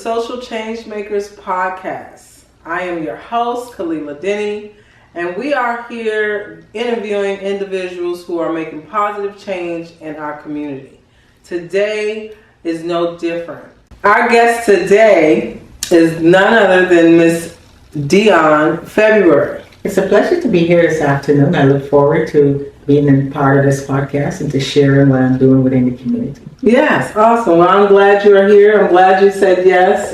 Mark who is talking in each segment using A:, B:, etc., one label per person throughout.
A: Social Changemakers Podcast. I am your host, Khalilah Denny, and we are here interviewing individuals who are making positive change in our community. Today is no different. Our guest today is none other than Miss Dionne February.
B: It's a pleasure to be here this afternoon. I look forward to being a part of this podcast and to sharing what I'm doing within the community.
A: Yes, awesome. Well, I'm glad you're here. I'm glad you said yes.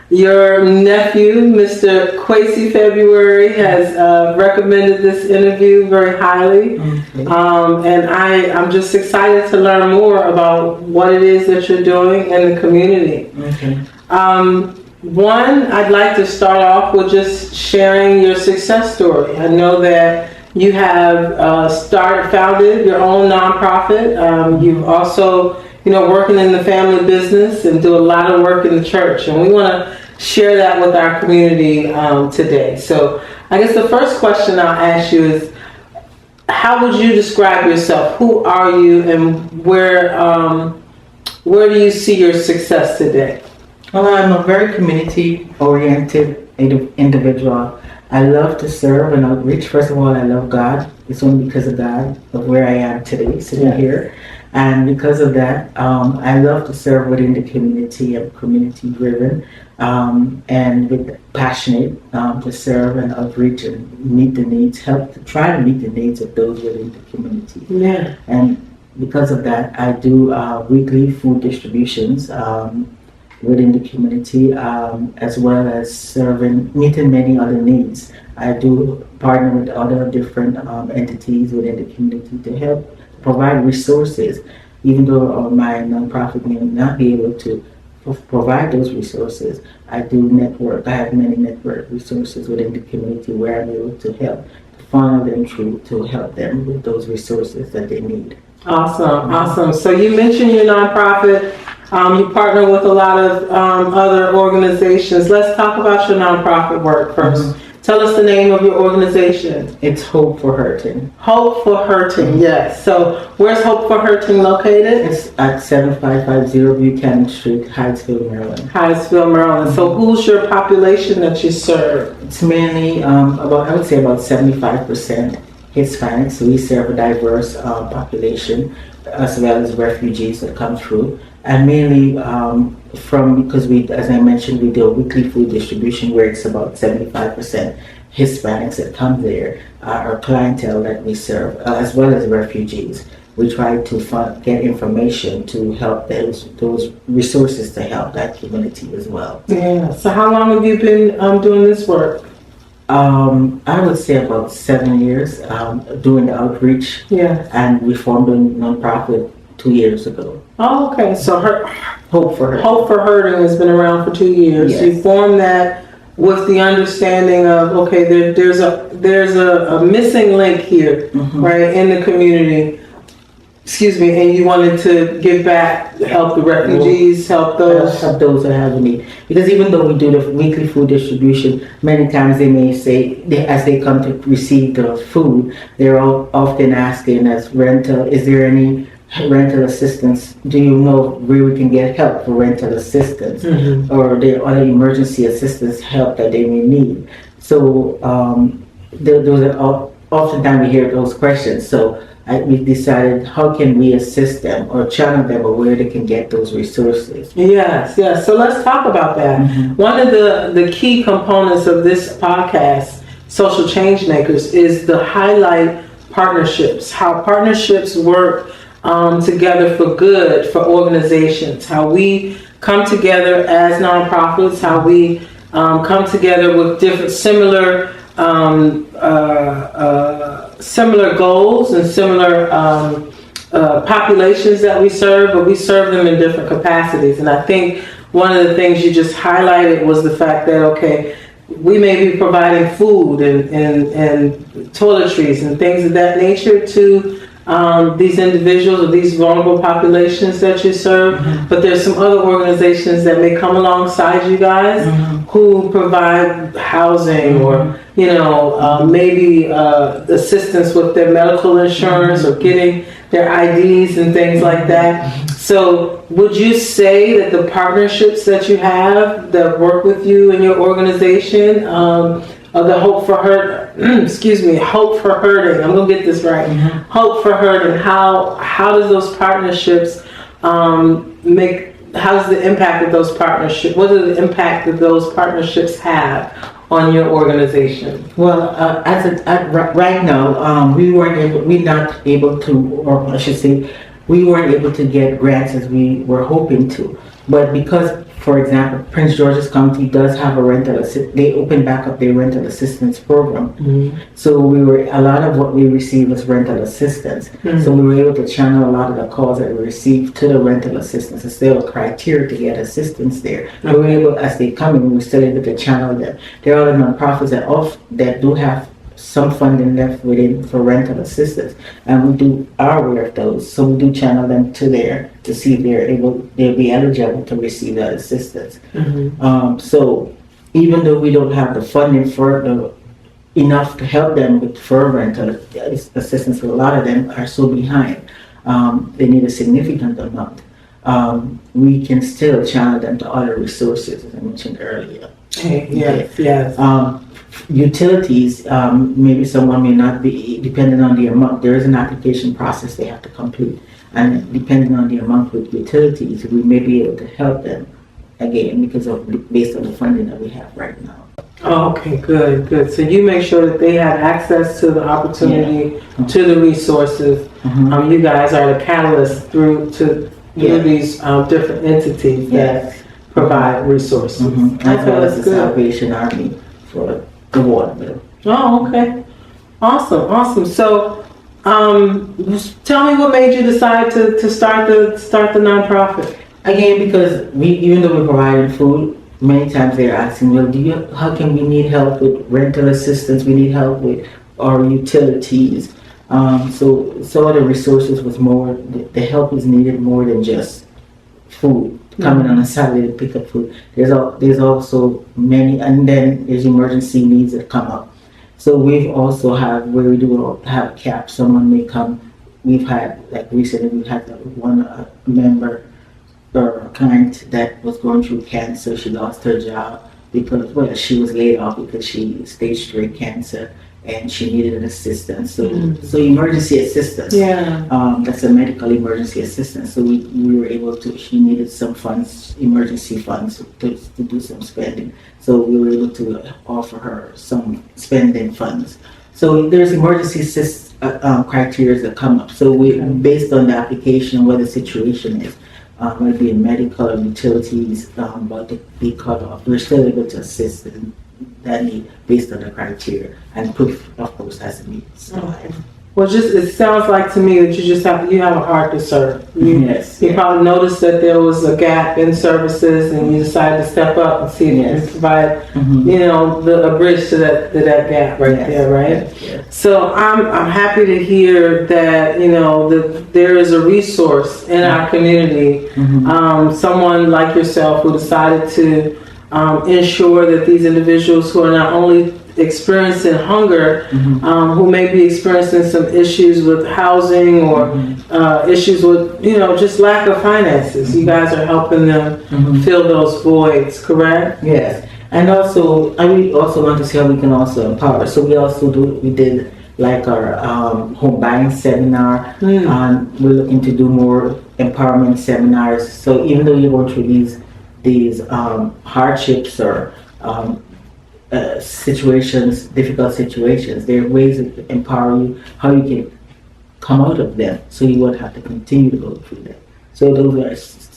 A: Your nephew, Mr. Quasi February, has recommended this interview very highly. Okay. And I'm just excited to learn more about what it is that you're doing in the community. Okay. One, I'd like to start off with just sharing your success story. I know that you have founded your own nonprofit. You've also, working in the family business and do a lot of work in the church. And we want to share that with our community today. So I guess the first question I'll ask you is, how would you describe yourself? Who are you, and where do you see your success today?
B: Well, I'm a very community-oriented individual. I love to serve and outreach. First of all, I love God. It's only because of God of where I am today, sitting here. And because of that, I love to serve within the community. I'm community-driven and passionate to serve and outreach and meet the needs, try to meet the needs of those within the community. Yeah. And because of that, I do weekly food distributions within the community, as well as meeting many other needs. I do partner with other different entities within the community to help provide resources, even though my nonprofit may not be able to provide those resources. I do network. I have many network resources within the community where I'm able to help funnel them through to help them with those resources that they need.
A: Awesome. So you mentioned your nonprofit. You partner with a lot of other organizations. Let's talk about your nonprofit work first. Mm-hmm. Tell us the name of your organization.
B: It's Hope for Hurting.
A: Hope for Hurting, yes. So where's Hope for Hurting located?
B: It's at 7550 Buchanan Street, Hyattsville, Maryland.
A: Hyattsville, Maryland. Mm-hmm. So who's your population that you serve?
B: It's mainly I would say about 75% Hispanic. So we serve a diverse population, as well as refugees that come through. And mainly because as I mentioned, we do a weekly food distribution where it's about 75% Hispanics that come there, our clientele that we serve, as well as refugees. We try to get information to help those resources to help that community as well.
A: Yeah. So how long have you been doing this work?
B: I would say about 7 years doing the outreach. Yeah. And we formed a nonprofit 2 years ago.
A: Oh, okay. So
B: Hope for Hurting.
A: Hope for Hurting has been around for 2 years.
B: Yes.
A: You formed that with the understanding of, okay, there's a missing link here, mm-hmm. right, in the community. Excuse me, and you wanted to give back, help the refugees, help those
B: that have a need. Because even though we do the weekly food distribution, many times they may say, as they come to receive the food, they're often asking us, is there any rental assistance? Do you know where we can get help for rental assistance? Mm-hmm. Or the other emergency assistance help that they may need? So those are oftentimes we hear those questions. So we decided, how can we assist them or channel them or where they can get those resources? Yes.
A: So let's talk about that. Mm-hmm. One of the key components of this podcast, Social Changemakers, is to highlight partnerships, how partnerships work together for good for organizations, how we come together as nonprofits, how we come together with different similar goals and similar populations that we serve, but we serve them in different capacities. And I think one of the things you just highlighted was the fact that, we may be providing food and toiletries and things of that nature to these individuals or these vulnerable populations that you serve, but there's some other organizations that may come alongside you guys who provide housing or, maybe assistance with their medical insurance or getting their IDs and things like that. So would you say that the partnerships that you have that work with you and your organization, the Hope for Hope for Hurting, I'm gonna get this right, Hope for Hurting, how does those partnerships how does the impact of those partnerships, what is the impact that those partnerships have on your organization?
B: Well, right now, we weren't able to, or I should say, we weren't able to get grants as we were hoping to. But because, for example, Prince George's County does have they opened back up their rental assistance program. So a lot of what we received was rental assistance. So we were able to channel a lot of the calls that we received to the rental assistance. It's still a criteria to get assistance there. We were able, as they come in, we were still able to channel them. There are other nonprofits that do have some funding left within for rental assistance, and we do our aware of those. So we do channel them to there to see if they'll be eligible to receive that assistance. So even though we don't have the funding for enough to help them with for rental assistance, a lot of them are so behind. They need a significant amount. We can still channel them to other resources, as I mentioned earlier.
A: Yes.
B: Utilities, maybe someone may not be, depending on the amount, there is an application process they have to complete. And depending on the amount with utilities, we may be able to help them again based on the funding that we have right now.
A: Oh, okay, good. So you make sure that they have access to the opportunity, to the resources. You guys are the catalyst through these different entities that provide resources.
B: As well as the Salvation Army for the water bill.
A: Oh, okay. Awesome. So, tell me what made you decide to start the nonprofit?
B: Again, because even though we're providing food, many times they're asking, well, how can we need help with rental assistance? We need help with our utilities. So some of the resources was more, the help is needed more than just food. Coming on a Saturday to pick up food. There's also many, and then there's emergency needs that come up. So we've also have where we do have caps. Someone may come. We've had recently we've had one member or a client that was going through cancer. She lost her job because she was laid off because she stage 3 cancer. And she needed an assistance, so emergency assistance. That's a medical emergency assistance. So we were able to. She needed some funds, emergency funds, to do some spending. So we were able to offer her some spending funds. So there's emergency criteria that come up. So we, based on the application, what the situation is, whether it be in medical or utilities, about to be cut off, we're still able to assist in that need based on the criteria, and proof, of course, has to be supplied.
A: Well, it sounds like to me that you have a heart to serve. You probably noticed that there was a gap in services, and you decided to step up and see if you can provide, a bridge to that gap right there, right? Yes. So I'm happy to hear that that there is a resource in our community, someone like yourself who decided to ensure that these individuals who are not only experiencing hunger, who may be experiencing some issues with housing or issues with, just lack of finances. You guys are helping them fill those voids, correct?
B: Yes. And also, we also want to see how we can also empower. So we did like our home buying seminar, and we're looking to do more empowerment seminars. So even though you go through these hardships or situations, difficult situations, there are ways to empower you, how you can come out of them so you won't have to continue to go through them. So those are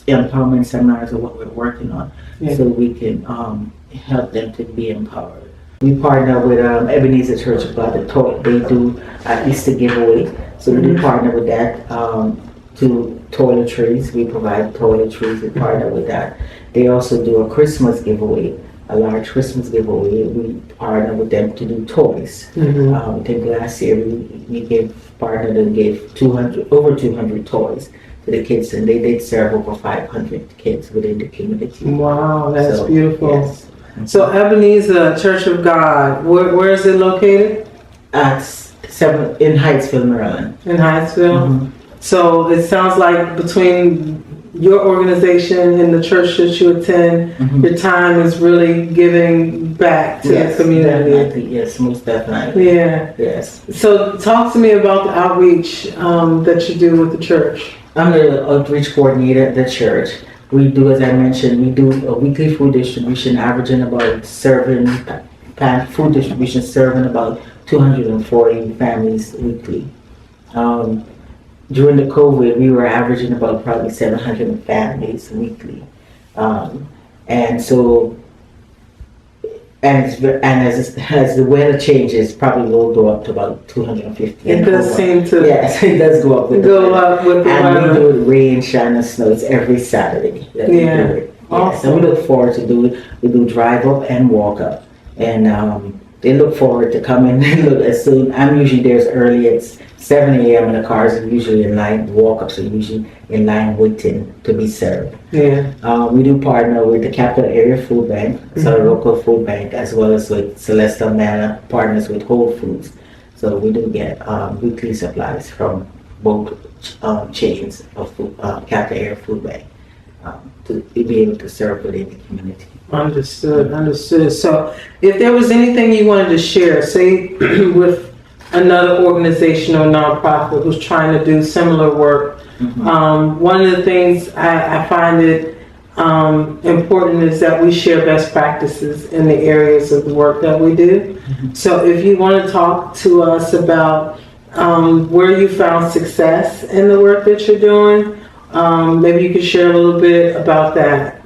B: empowerment seminars are what we're working on, so we can help them to be empowered. We partner with Ebenezer Church of God. They do Easter giveaway, so we do partner with that to toiletries. We provide toiletries. We partner with that. They also do a Christmas giveaway a large Christmas giveaway. We partnered with them to do toys. I think last year we partnered and gave over 200 toys to the kids, and they did serve over 500 kids within the community.
A: Wow, that's beautiful.
B: Yes.
A: So Ebenezer Church of God, where is it located?
B: At 7 in Hyattsville, Maryland.
A: In Hyattsville? So it sounds like between your organization and the church that you attend, your time is really giving back to the community.
B: Definitely. Yes, most definitely.
A: Yeah.
B: Yes.
A: So talk to me about the outreach that you do with the church.
B: I'm the outreach coordinator at the church. We do, as I mentioned, we do a weekly food distribution, averaging about serving about 240 families weekly. During the COVID, we were averaging about probably 700 families weekly. And so, as the weather changes, probably will go up to about 250.
A: It does seem to.
B: Yes, it does go up with the
A: weather.
B: And we do it rain, shine, and snow. It's every Saturday that we do it.
A: Awesome.
B: Yes, and we look forward to do it. We do drive up and walk up. And they look forward to coming and look as soon. I'm usually there as early as 7 a.m. and the cars are usually in line. Walk-ups are usually in line waiting to be served.
A: Yeah.
B: We do partner with the Capital Area Food Bank, so a local food bank, as well as with Celestial Manna, partners with Whole Foods. So we do get weekly supplies from both chains of Capital Area Food Bank to be able to serve within the community.
A: Understood. So if there was anything you wanted to share, say with another organization or nonprofit who's trying to do similar work, one of the things I find it important is that we share best practices in the areas of the work that we do. So if you want to talk to us about where you found success in the work that you're doing, maybe you could share a little bit about that.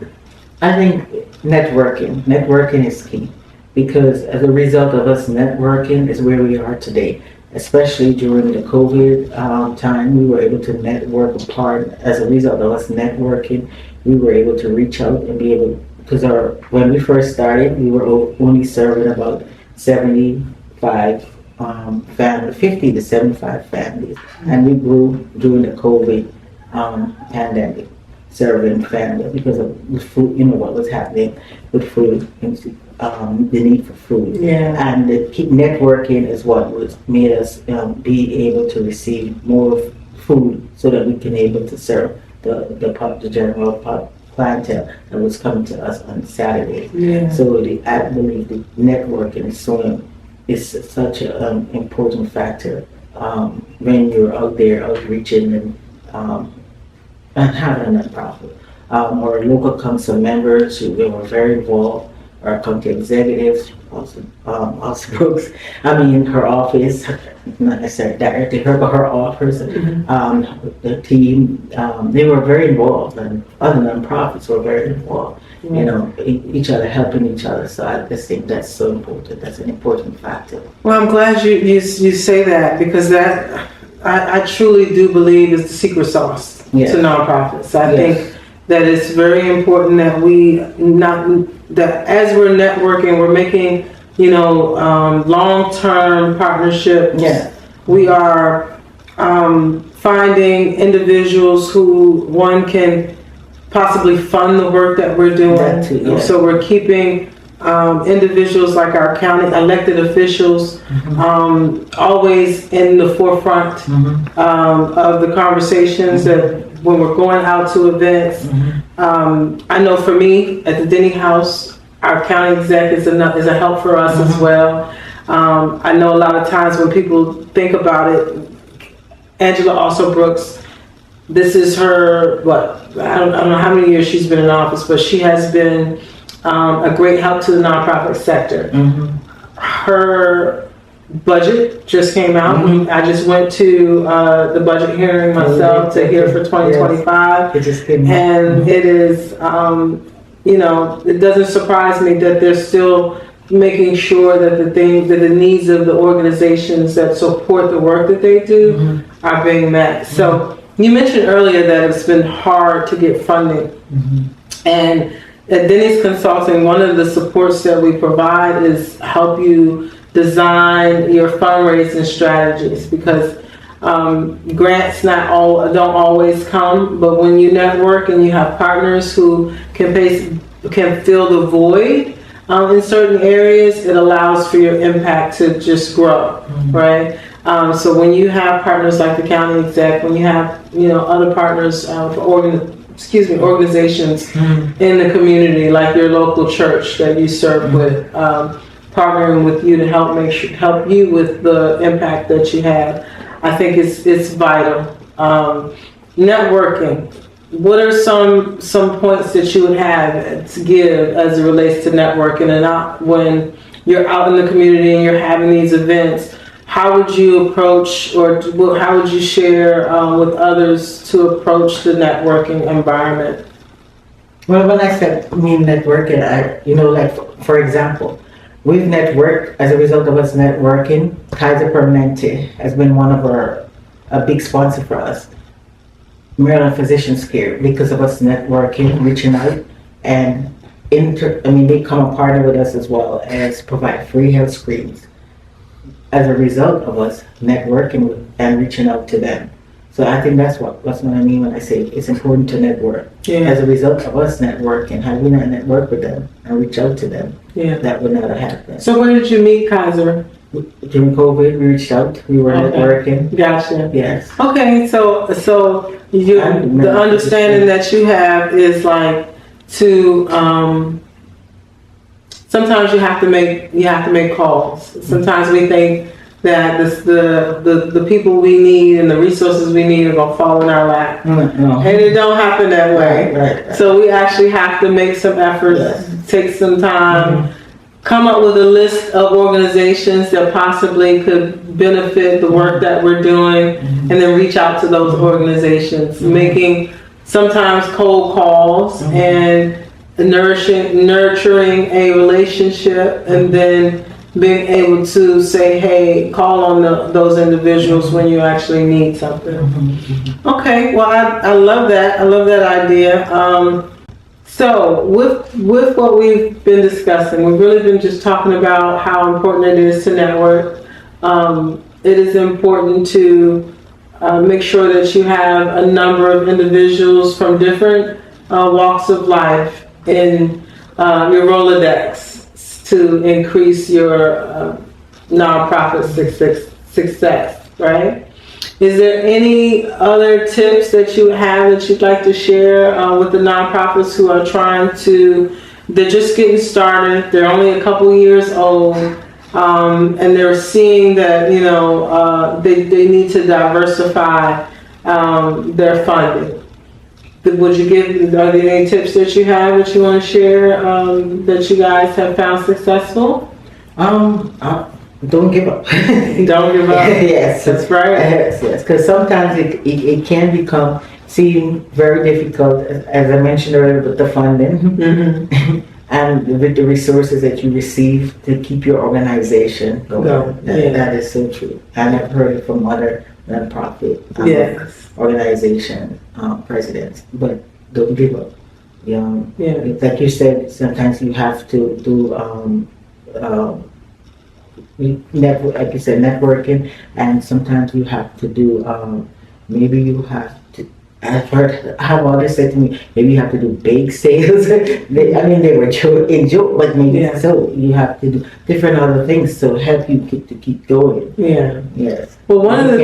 B: I think networking is key, because as a result of us networking is where we are today. Especially during the COVID time, we were able to network apart. As a result of us networking, we were able to reach out and be able, because when we first started, we were only serving about 50 to 75 families, and we grew during the COVID pandemic, serving families because of the food, what was happening with food, the need for food. And the networking is what made us be able to receive more food, so that we can able to serve the general clientele that was coming to us on Saturday. So I believe the networking is such an important factor when you're out there outreaching and having a nonprofit. Our local council members who were very involved, our county executives, also Brooks, her office, not necessarily directly her, but her office, the team, they were very involved, and other nonprofits were very involved, each other, helping each other. So I just think that's so important. That's an important factor.
A: Well, I'm glad you say that, because that I truly do believe is the secret sauce to nonprofits. I think that it's very important that that as we're networking, we're making, long-term partnerships. We are finding individuals who one can possibly fund the work that we're doing.
B: That too,
A: So we're keeping individuals like our county elected officials always in the forefront of the conversations that when we're going out to events. I know for me at the Denny House, our county exec is a help for us as well. I know a lot of times when people think about it, Angela also Brooks, this is her, I don't know how many years she's been in office, but she has been a great help to the nonprofit sector. Her budget just came out. I just went to the budget hearing myself to hear for 2025.
B: It just came out.
A: And it is, it doesn't surprise me that they're still making sure that the needs of the organizations that support the work that they do are being met. So you mentioned earlier that it's been hard to get funding. And at Denny's Consulting, one of the supports that we provide is help you design your fundraising strategies, because grants don't always come, but when you network and you have partners who can fill the void in certain areas, it allows for your impact to just grow, right? So when you have partners like the county exec, when you have other partners for organizations in the community, like your local church that you serve with, partnering with you to help you with the impact that you have, I think it's vital. Networking. What are some points that you would have to give as it relates to networking, and when you're out in the community and you're having these events? How would you approach, or how would you share with others to approach the networking environment?
B: Well, when I mean networking, for example, we've networked as a result of us networking. Kaiser Permanente has been one of a big sponsor for us. Maryland Physicians Care, because of us networking, reaching out, and they come a partner with us as well as provide free health screens as a result of us networking and reaching out to them. So I think that's what I mean when I say it's important to network. Yeah. As a result of us networking, had we not network with them and reach out to them, that would not have happened.
A: So where did you meet Kaiser?
B: During COVID, we reached out. We were networking.
A: Gotcha.
B: Yes.
A: Okay, so the understanding that you have is like to sometimes you have to make calls. Sometimes we think that the people we need and the resources we need are gonna fall in our lap, and it don't happen that way. Right. So we actually have to make some efforts, take some time. Come up with a list of organizations that possibly could benefit the work that we're doing, and then reach out to those organizations, making sometimes cold calls and nurturing a relationship, and then being able to say, hey, call on those individuals when you actually need something. Okay, well, I love that. I love that idea. So with what we've been discussing, we've really been just talking about how important it is to network. It is important to make sure that you have a number of individuals from different walks of life in your Rolodex to increase your nonprofit success, right? Is there any other tips that you have that you'd like to share with the nonprofits who are they're just getting started, they're only a couple years old, and they're seeing that, they need to diversify their funding? Are there any tips that you have that you want to share that you guys have found successful?
B: Don't give up.
A: Don't give up.
B: Yes,
A: that's right.
B: Yes, because sometimes it can seem very difficult, as I mentioned earlier, with the funding and with the resources that you receive to keep your organization going. That is so true, and I've heard it from other nonprofit organization presidents. But don't give up. Like you said, sometimes you have to do. Like you said, networking, and sometimes you have to do. Maybe you have to. I've heard how others said to me, maybe you have to do bake sales. They were joke, but maybe so you have to do different other things to help you keep going. Yeah. Yes.
A: Well, one of the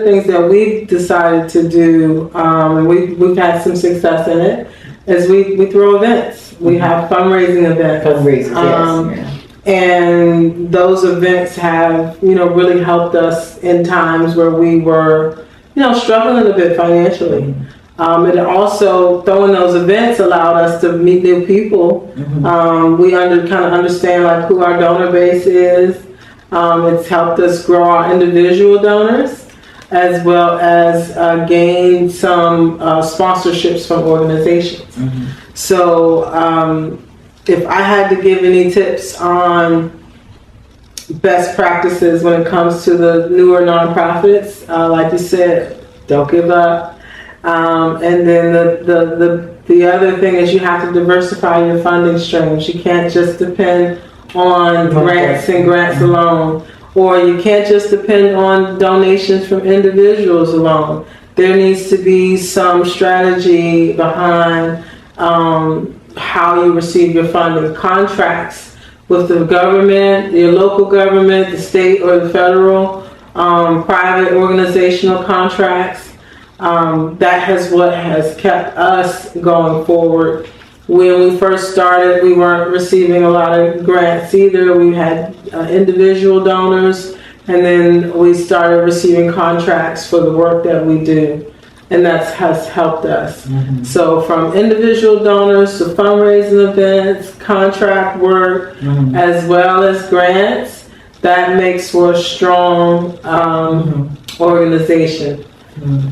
A: things that we've decided to do, and we've had some success in it, is we throw events. We have fundraising events.
B: Yes.
A: And those events have, really helped us in times where we were, struggling a bit financially. And also throwing those events allowed us to meet new people. We kind of understand who our donor base is. It's helped us grow our individual donors, as well as gain some sponsorships from organizations. So if I had to give any tips on best practices when it comes to the newer nonprofits, like you said, don't give up. And then the other thing is you have to diversify your funding streams. You can't just depend on grants and grants alone, or you can't just depend on donations from individuals alone. There needs to be some strategy behind how you receive your funding. Contracts with the government, your local government, the state or the federal, private organizational contracts. That has what has kept us going forward. When we first started, we weren't receiving a lot of grants either. We had individual donors, and then we started receiving contracts for the work that we do, and that has helped us. Mm-hmm. So from individual donors to fundraising events, contract work, mm-hmm. as well as grants, that makes for a strong organization. Mm-hmm.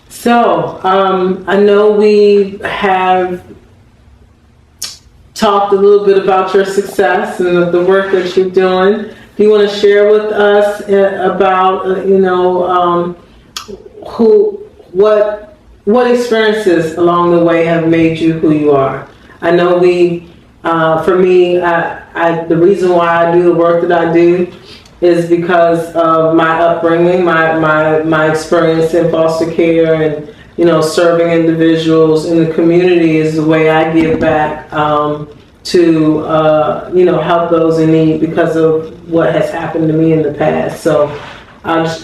A: So I know we have talked a little bit about your success and the work that you're doing. Do you want to share with us about what experiences along the way have made you who you are? I know for me, the reason why I do the work that I do is because of my upbringing, my experience in foster care and serving individuals in the community is the way I give back to help those in need because of what has happened to me in the past. So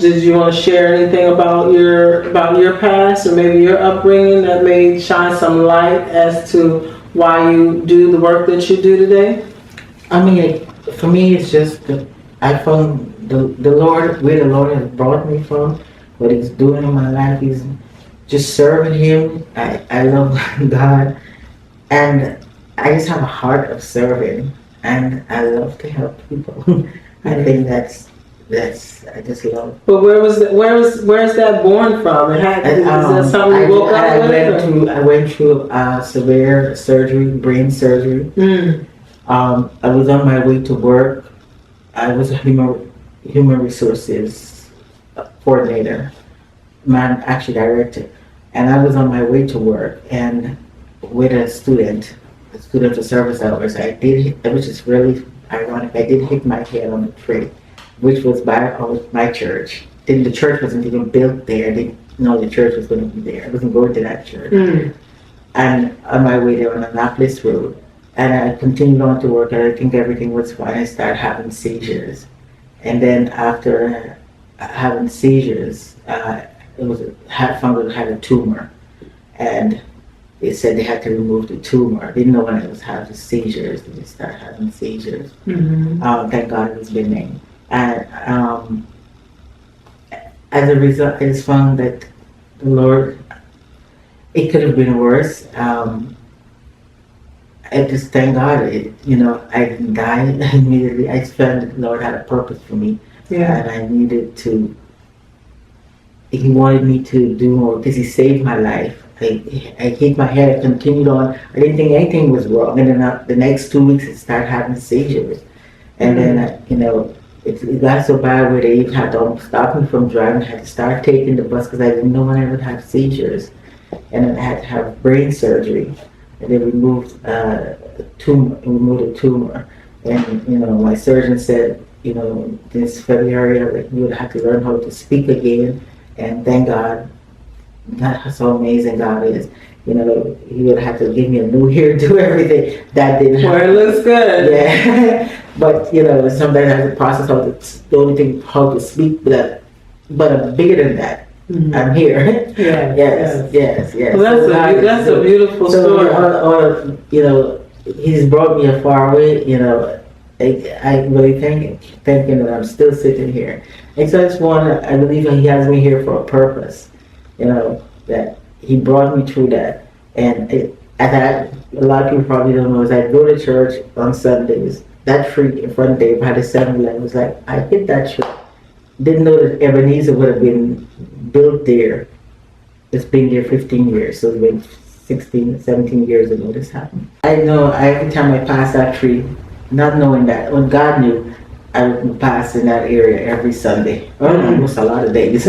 A: did you want to share anything about your past or maybe your upbringing that may shine some light as to why you do the work that you do today?
B: I mean, for me, it's just that I found the Lord, where the Lord has brought me from, what He's doing in my life. He's just serving Him. I love God, and I just have a heart of serving, and I love to help people. I think that's I just love.
A: But where's that born from? Is that something you woke up with?
B: I went through severe surgery, brain surgery. Mm. I was on my way to work. I was a human resources coordinator, actually director, and I was on my way to work and with a student for service hours. Which is really ironic. I did hit my head on a tree, which was by my church. Then the church wasn't even built there. I didn't know the church was going to be there. I wasn't going to that church. Mm. And on my way there on Annapolis Road, and I continued on to work, and I think everything was fine. I started having seizures. And then after having seizures, found out I had a tumor. And they said they had to remove the tumor. I didn't know when I was having seizures. They just started having seizures. Mm-hmm. Thank God it was benign. And as a result, I just found that the Lord, it could have been worse. I just thank God, I didn't die immediately. I just felt that the Lord had a purpose for me. Yeah. And I needed He wanted me to do more because He saved my life. I hit my head, I continued on. I didn't think anything was wrong. And then the next 2 weeks, I started having seizures. And mm-hmm. then, it got so bad where they even had to stop me from driving. I had to start taking the bus because I didn't know when I would have seizures. And then I had to have brain surgery. And they removed a tumor. And, my surgeon said, this February, you would have to learn how to speak again. And thank God, that's how amazing God is. He would have to give me a new hairdo, everything. That didn't happen.
A: Well, it looks good.
B: Yeah. But, sometimes I have to process how to speak, but bigger than that. Mm-hmm. I'm here. Yes.
A: Well, that's a beautiful story.
B: He's brought me a far way. I really thank him that I'm still sitting here. And so I believe He has me here for a purpose. That He brought me through that. And a lot of people probably don't know is I go to church on Sundays. That street in front of Dave had a 7-Eleven. It was like I hit that church. Didn't know that Ebenezer would have been built there. It's been there 15 years, so it's been 16, 17 years ago this happened. I know every time I pass that tree, not knowing that, when God knew, I would pass in that area every Sunday, or almost a lot of days.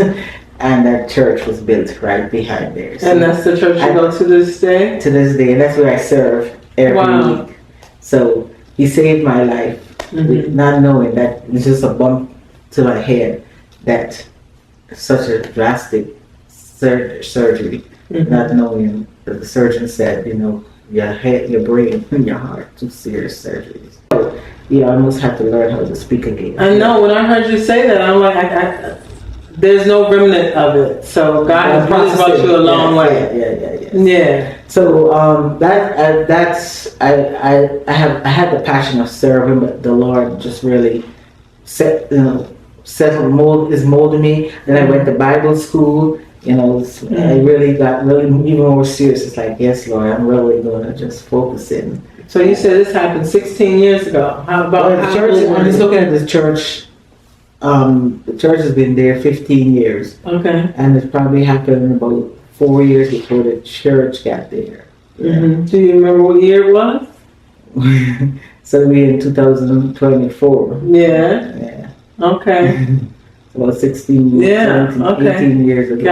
B: and that church was built right behind there. So
A: And that's the church you go to this day?
B: to this day, and that's where I serve every week. So he saved my life, with not knowing that it's just a bump to my head, that such a drastic surgery, not knowing that the surgeon said, your head, your brain, and your heart, 2 serious surgeries. So you almost have to learn how to speak again.
A: I know, when I heard you say that, I'm like, there's no remnant of it. So God has really brought you a long way. Yeah.
B: So I had the passion of serving, but the Lord just really is molding me. Then I went to Bible school. I really got even more serious. It's like, yes, Lord, I'm really going to just focus in.
A: So you said this happened 16 years ago. How about
B: the church? I'm just looking at the church. The church has been there 15 years.
A: Okay.
B: And it probably happened about 4 years before the church got there.
A: Do you remember what year it was?
B: So we're in 2024.
A: Yeah. Okay.
B: About 16 years, 18 years ago.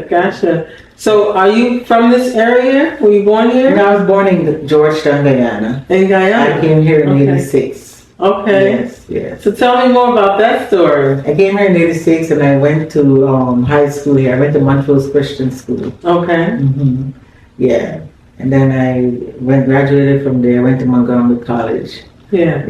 A: Gotcha. So are you from this area? Were you born here?
B: No, I was born in Georgetown, Guyana.
A: In Guyana?
B: I came here in 86.
A: Okay.
B: Yes.
A: So tell me more about that story.
B: I came here in 86 and I went to high school here. I went to Montrose Christian School.
A: Okay.
B: Yeah. And then I graduated from there, went to Montgomery College.
A: Yeah.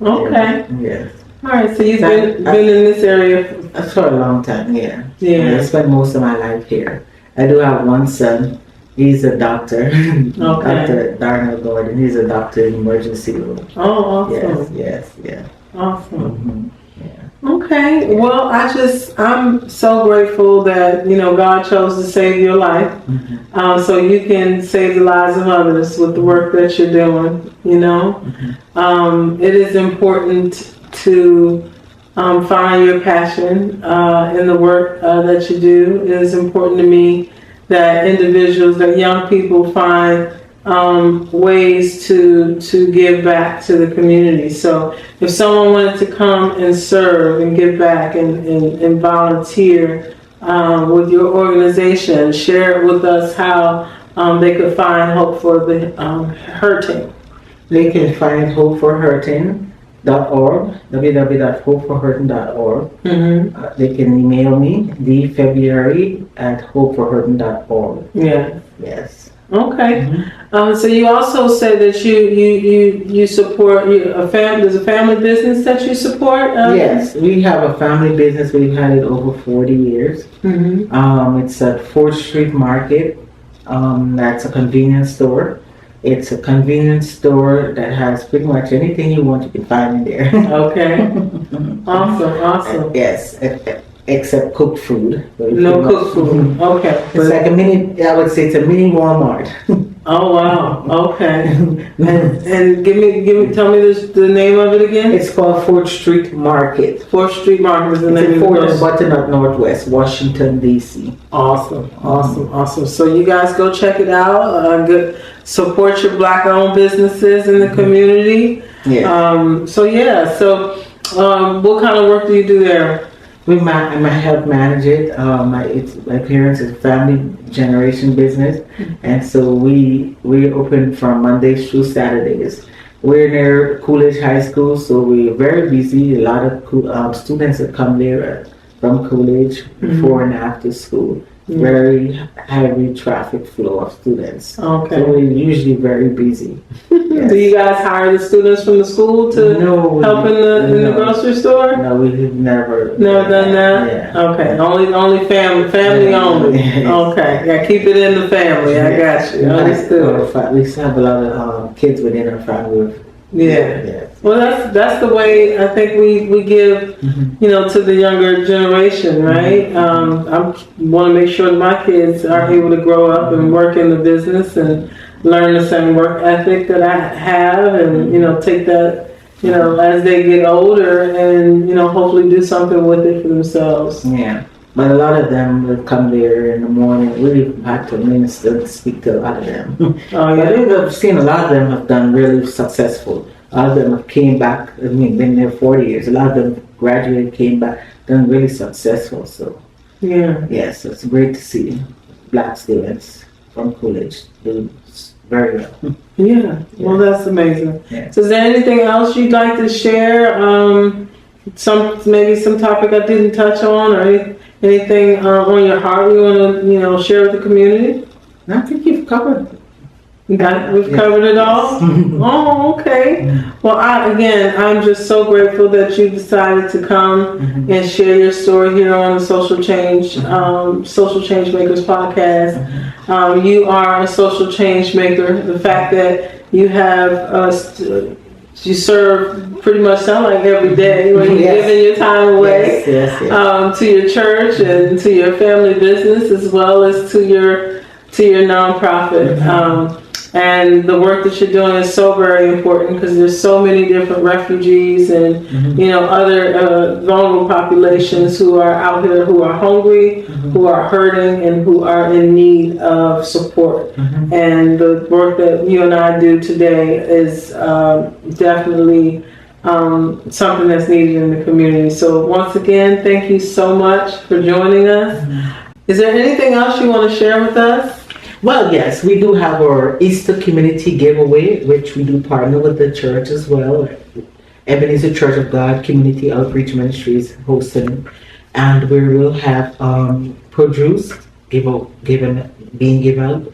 A: Okay.
B: Yes.
A: All right, so you've been in this area
B: for a long time, yeah.
A: Yeah.
B: I spent most of my life here. I do have one son. He's a doctor.
A: Okay.
B: Dr. Darnell Gordon. He's a doctor in emergency room.
A: Oh, awesome.
B: Yes.
A: Awesome. Okay. Well, I'm so grateful that, God chose to save your life. So you can save the lives of others with the work that you're doing, It is important to find your passion in the work that you do. It is important to me that young people find ways to give back to the community. So if someone wanted to come and serve and give back and volunteer with your organization, share it with us how they could find hope for the hurting.
B: They can find hopeforhurting.org, www.hopeforhurting.org. They can email me, dfebruary@hopeforhurting.org. Yes.
A: Okay. So you also said that you support there's a family business that you support?
B: Yes, we have a family business. We've had it over 40 years. It's at 4th Street Market. That's a convenience store. It's a convenience store that has pretty much anything you want, you can find in there.
A: Okay. Awesome.
B: Yes, except cooked food.
A: No cooked food. Okay.
B: It's like I would say it's a mini Walmart.
A: Oh wow. Okay. and tell me the name of it again.
B: It's called 4th Street Market.
A: 4th Street Market is the name of it.
B: It's in Butternut Northwest, Washington D.C.
A: Awesome. So you guys go check it out. Support your Black-owned businesses in the community.
B: Yeah.
A: So what kind of work do you do there?
B: I help manage it. My parents is a family generation business, and so we open from Mondays through Saturdays. We're near Coolidge High School, so we're very busy. A lot of students that come there from Coolidge before and after school. Very heavy traffic flow of students.
A: Okay.
B: So we're usually very busy.
A: Yes. Do you guys hire the students from the school to help in the grocery store?
B: No, we've never
A: done that?
B: Yeah.
A: Okay. Only family only. Okay. Yeah, keep it in the family. I got you. Understood.
B: We still have a lot of kids within our family.
A: Yeah. Well, that's the way I think we give, to the younger generation, right? I want to make sure that my kids are able to grow up and work in the business and learn the same work ethic that I have, and take that, as they get older, and hopefully do something with it for themselves.
B: Yeah. But a lot of them will come there in the morning. We have to minister and speak to a lot of them.
A: Oh, yeah.
B: But I've seen a lot of them have done really successful. A lot of them have came back. Been there 40 years. A lot of them graduated, came back, done really successful. So
A: Yeah.
B: Yes, it's great to see Black students from college do very well.
A: Yeah. Well, that's amazing.
B: Yeah.
A: So is there anything else you'd like to share? Some topic I didn't touch on, or anything on your heart you want to share with the community?
B: I think you've covered.
A: We've covered it all? Oh, okay. Well, I'm just so grateful that you decided to come and share your story here on the Social Changemakers Podcast. You are a social change maker. The fact that you have you serve pretty much sound like every day when you're giving your time away to your church and to your family business, as well as to your nonprofit. And the work that you're doing is so very important, because there's so many different refugees and other vulnerable populations who are out here, who are hungry, who are hurting, and who are in need of support. And the work that you and I do today is definitely something that's needed in the community. So once again, thank you so much for joining us. Is there anything else you want to share with us?
B: Well, yes, we do have our Easter community giveaway, which we do partner with the church as well. Ebenezer Church of God Community Outreach Ministries hosting, and we will have produce being given out,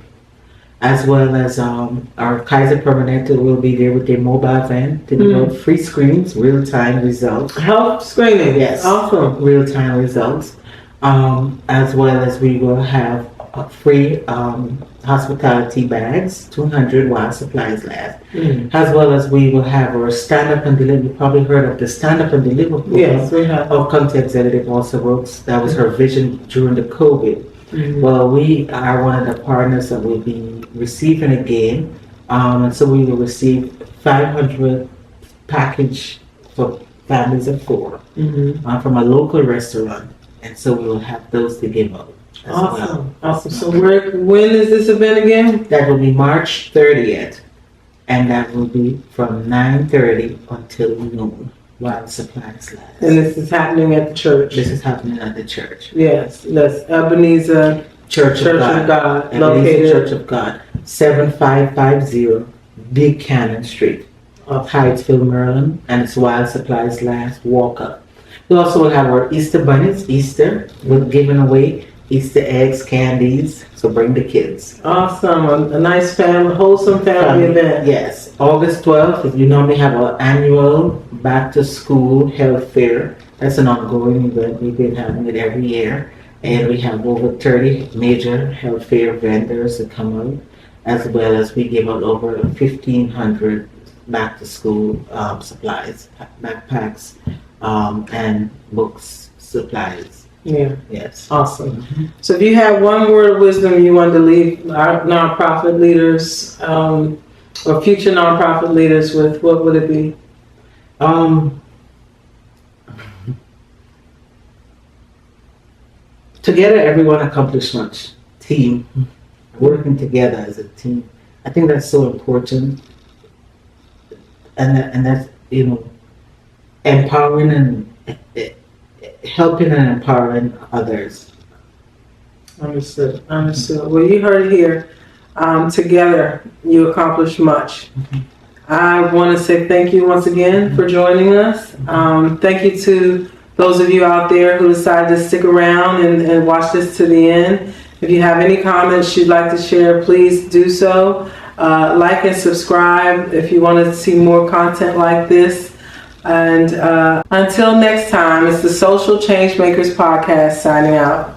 B: as well as our Kaiser Permanente will be there with their mobile van to give out free screens, real-time results.
A: Health screening.
B: Yes,
A: awesome.
B: Real-time results, as well as we will have free hospitality bags, 200 while supplies last. As well as we will have our stand up and deliver. You probably heard of the stand up and deliver program.
A: Yes, we have.
B: Our county executive also wrote, that was her vision during the COVID. Well, we are one of the partners that will be receiving again. And so we will receive 500 package for families of 4 from a local restaurant. And so we will have those to give out.
A: Awesome. So when is this event again?
B: That will be March 30th, and that will be from 9:30 until noon while supplies last.
A: And this is happening at the church?
B: This is happening at the church.
A: Yes, that's Ebenezer Church of God,
B: Ebenezer Church of God, 7550 Big Cannon Street, of Hyattsville, Maryland, and it's while supplies last. Walk up. We also will have our Easter bunnies. Easter, we're giving away Easter eggs, candies, so bring the kids.
A: Awesome. A nice wholesome family event.
B: Yes. August 12th, we normally have our annual back to school health fair. That's an ongoing event. We've been having it every year. And we have over 30 major health fair vendors that come out, as well as we give out over 1,500 back to school supplies, backpacks, and books, supplies.
A: Yeah.
B: Yes.
A: Awesome. So if you have one word of wisdom you want to leave our nonprofit leaders or future nonprofit leaders with, what would it be?
B: Together, everyone accomplishes much. Team, working together as a team. I think that's so important, and that's empowering and helping and empowering others.
A: Understood. Well, you heard it here. Together, you accomplish much. I want to say thank you once again for joining us. Thank you to those of you out there who decided to stick around and watch this to the end. If you have any comments you'd like to share, please do so. Like and subscribe if you want to see more content like this. And until next time, it's the Social Changemakers Podcast signing out.